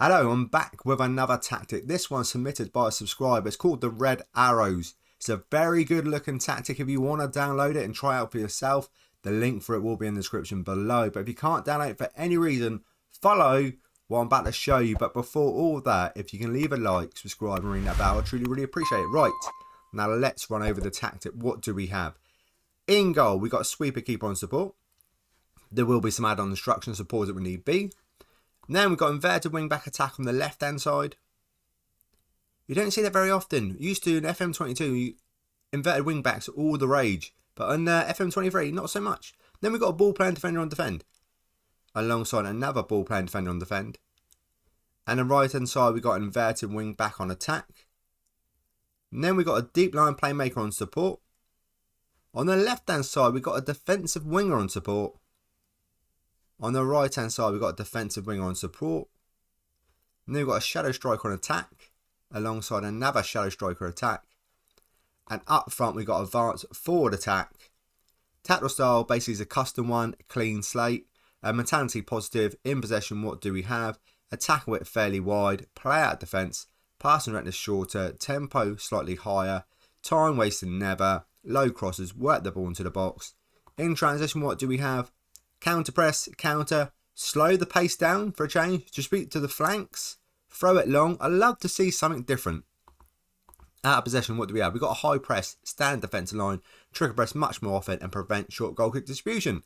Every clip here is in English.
Hello, I'm back with another tactic. This one submitted by a subscriber. It's called the Red Arrows. It's a very good looking tactic. If you want to download it and try it out for yourself, the link for it will be in the description below. But if you can't download it for any reason, follow what I'm about to show you. But before all that, if you can leave a like, subscribe and ring that bell, I truly really appreciate it. Right, now let's run over the tactic. What do we have? In goal, we got a sweeper keeper on support. There will be some add-on instruction supports that we need be. Then we've got inverted wing back attack on the left hand side. You don't see that very often. Used to in FM23, inverted wing backs are all the rage. But on FM23, not so much. Then we've got a ball playing defender on defend. Alongside another ball playing defender on defend. And on the right hand side, we've got an inverted wing back on attack. And then we've got a deep line playmaker on support. On the left hand side, we've got a defensive winger on support. On the right hand side, we've got a defensive winger on support. And then we've got a shadow striker on attack. Alongside another shadow striker attack. And up front, we've got advanced forward attack. Tactical style basically is a custom one, clean slate. Mentality positive, in possession, what do we have? Attack width fairly wide, play out defence, passing rate is shorter, tempo slightly higher, time wasted never, low crosses, work the ball into the box. In transition, what do we have? Counter press, counter, slow the pace down for a change, distribute to the flanks, throw it long. I love to see something different. Out of possession, what do we have? We've got a high press, stand defensive line, trigger press much more often and prevent short goal kick distribution.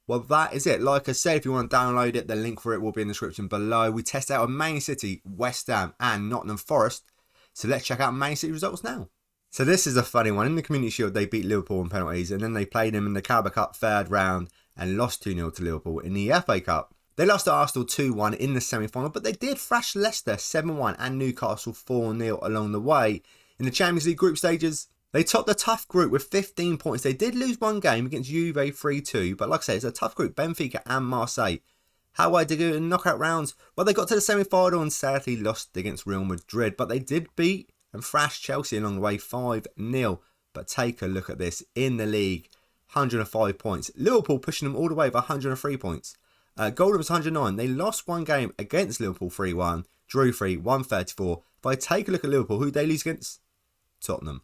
Well, that is it. Like I said, if you want to download it, the link for it will be in the description below. We test out on Man City, West Ham and Nottingham Forest. So let's check out Man City results now. So this is a funny one. In the Community Shield, they beat Liverpool on penalties and then they played them in the Carabao Cup third round and lost 2-0 to Liverpool. In the FA Cup, they lost to Arsenal 2-1 in the semi-final, but they did thrash Leicester 7-1 and Newcastle 4-0 along the way. In the Champions League group stages, they topped the tough group with 15 points. They did lose one game against Juve 3-2, but like I said, it's a tough group, Benfica and Marseille. How did they do in knockout rounds? Well, they got to the semi-final and sadly lost against Real Madrid, but they did beat and thrash Chelsea along the way 5-0. But take a look at this. In the league, 105 points. Liverpool pushing them all the way with 103 points. Golden was 109. They lost one game against Liverpool 3-1, drew 3, 134. If I take a look at Liverpool, who did they lose against? Tottenham.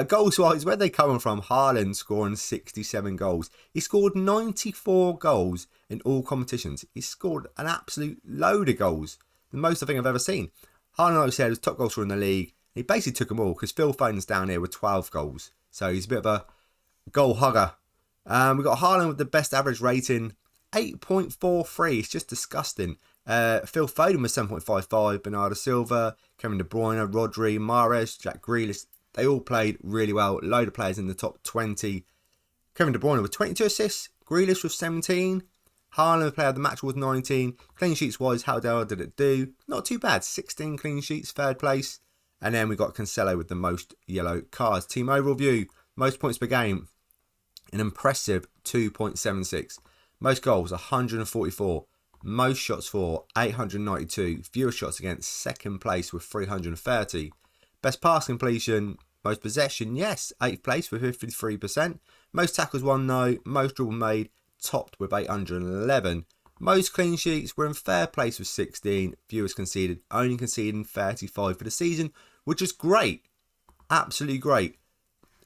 Goals wise, where they coming from? Haaland scoring 67 goals. He scored 94 goals in all competitions. He scored an absolute load of goals. The most I think I've ever seen. Haaland, like I said, was top goal scorer in the league. He basically took them all because Phil Foden's down here with 12 goals. So he's a bit of a goal hugger. We've got Haaland with the best average rating, 8.43. It's just disgusting. Phil Foden was 7.55. Bernardo Silva, Kevin De Bruyne, Rodri, Mahrez, Jack Grealish. They all played really well. A load of players in the top 20. Kevin De Bruyne with 22 assists. Grealish with 17. Haaland, player of the match, was 19. Clean sheets wise, how did it do? Not too bad. 16 clean sheets, third place. And then we got Cancelo with the most yellow cards. Team overall view, most points per game, an impressive 2.76. Most goals, 144. Most shots for, 892. Fewest shots against, second place with 330. Best pass completion, most possession, yes, 8th place with 53%. Most tackles won, no. Most dribble made, topped with 811. Most clean sheets were in third place with 16. Fewest conceded, only conceding 35 for the season, which is great. Absolutely great.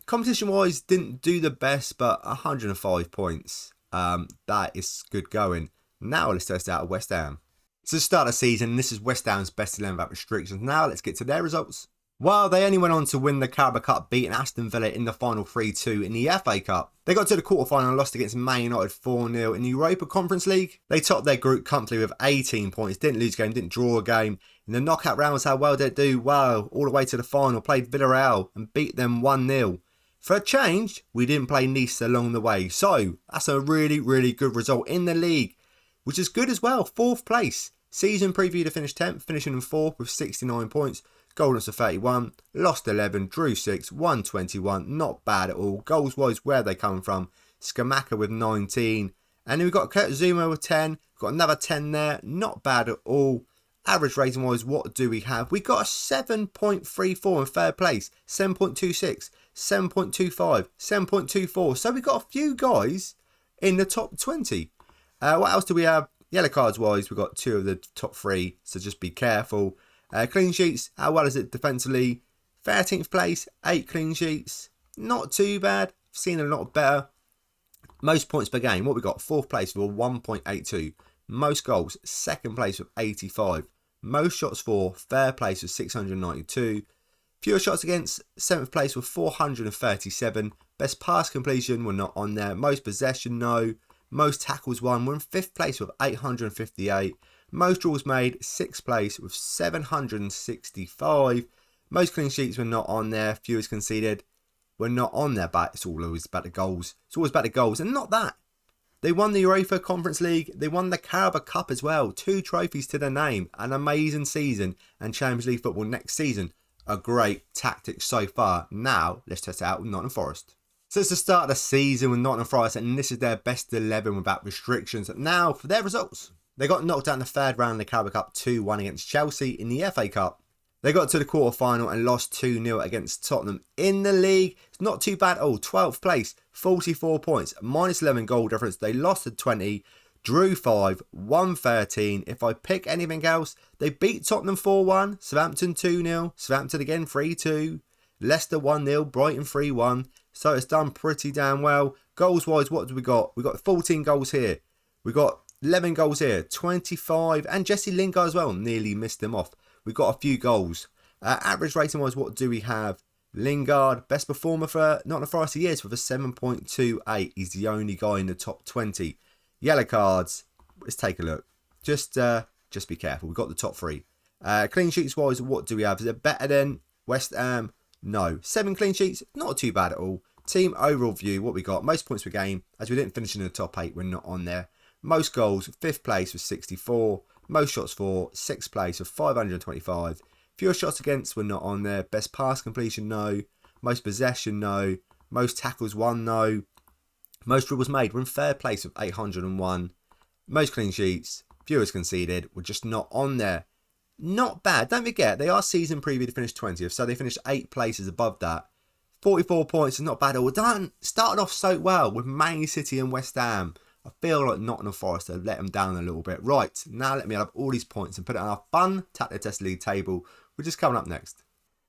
Competition-wise, didn't do the best, but 105 points. That is good going. Now let's test out West Ham. So to start the season, this is West Ham's best 11 without restrictions. Now let's get to their results. Well, they only went on to win the Carabao Cup, beating Aston Villa in the final 3-2 in the FA Cup. They got to the quarterfinal and lost against Man United 4-0 in the Europa Conference League. They topped their group comfortably with 18 points, didn't lose a game, didn't draw a game. In the knockout rounds, how well did it do? Well, all the way to the final, played Villarreal and beat them 1-0. For a change, we didn't play Nice along the way. So, that's a really, really good result in the league, which is good as well. 4th place. Season preview to finish 10th, finishing in 4th with 69 points. Golden to 31, lost 11, drew 6, 121. Not bad at all. Goals wise, where they come from? Skamaka with 19. And then we've got Kurt Zuma with 10. Got another 10 there. Not bad at all. Average rating wise, what do we have? We got a 7.34 in third place. 7.26, 7.25, 7.24. So we got a few guys in the top 20. What else do we have? Yellow cards wise, we've got 2 of the top 3, so just be careful. Clean sheets, how well is it defensively? 13th place, 8 clean sheets. Not too bad. Seen a lot better. Most points per game, what we got? 4th place with 1.82. Most goals, 2nd place with 85. Most shots for, 3rd place with 692. Fewer shots against, 7th place with 437. Best pass completion, we're not on there. Most possession, no. Most tackles won, we're in 5th place with 858. Most draws made, 6th place with 765. Most clean sheets, we're not on there. Fewest conceded, we're not on there. But it's always about the goals. It's always about the goals. And not that. They won the UEFA Conference League. They won the Carabao Cup as well. 2 trophies to their name. An amazing season. And Champions League football next season. A great tactic so far. Now, let's test it out with Nottingham Forest. So it's the start of the season with Nottingham Forest, and this is their best 11 without restrictions. Now, for their results. They got knocked out in the 3rd round of the Carabao Cup 2-1 against Chelsea in the FA Cup. They got to the quarter-final and lost 2-0 against Tottenham. In the league, it's not too bad at all. 12th place, 44 points, minus 11 goal difference. They lost to 20, drew 5, won 13. If I pick anything else, they beat Tottenham 4-1, Southampton 2-0, Southampton again 3-2, Leicester 1-0, Brighton 3-1. So it's done pretty damn well. Goals-wise, what do we got? We got 14 goals here. We got 11 goals here, 25, and Jesse Lingard as well. Nearly missed him off. We've got a few goals. Average rating-wise, what do we have? Lingard, best performer for Nottingham Forest he is with a 7.28. He's the only guy in the top 20. Yellow cards. Let's take a look. Just be careful. We've got the top 3. Clean sheets-wise, what do we have? Is it better than West Ham? No. 7 clean sheets, not too bad at all. Team overall view, what we got? Most points per game. As we didn't finish in the top 8, we're not on there. Most goals, 5th place with 64. Most shots for, 6th place with 525. Fewer shots against, we're not on there. Best pass completion, no. Most possession, no. Most tackles won, no. Most dribbles made, we're in 3rd place with 801. Most clean sheets, fewest conceded, we're just not on there. Not bad. Don't forget, they are season preview to finish 20th, so they finished 8 places above that. 44 points is not bad at all. Done. Started off so well with Man City and West Ham. I feel like Nottingham Forest have let them down a little bit. Right, now let me add up all these points and put it on our fun Tactic Test League table, which is coming up next.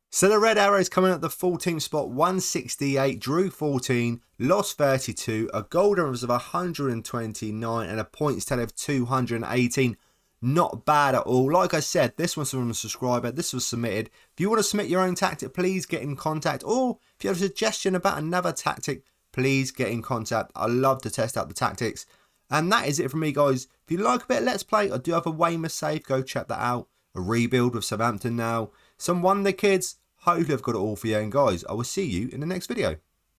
So the Red Arrows coming at the 14th spot, 168, drew 14, lost 32, a goal difference of 129 and a points tally of 218. Not bad at all. Like I said, this one's from a subscriber. This was submitted. If you want to submit your own tactic, please get in contact. Or if you have a suggestion about another tactic, please get in contact. I love to test out the tactics. And that is it from me, guys. If you like a bit of Let's Play, I do have a Weymouth save. Go check that out. A rebuild with Southampton now. Some Wonder Kids. Hopefully I've got it all for you. And guys, I will see you in the next video.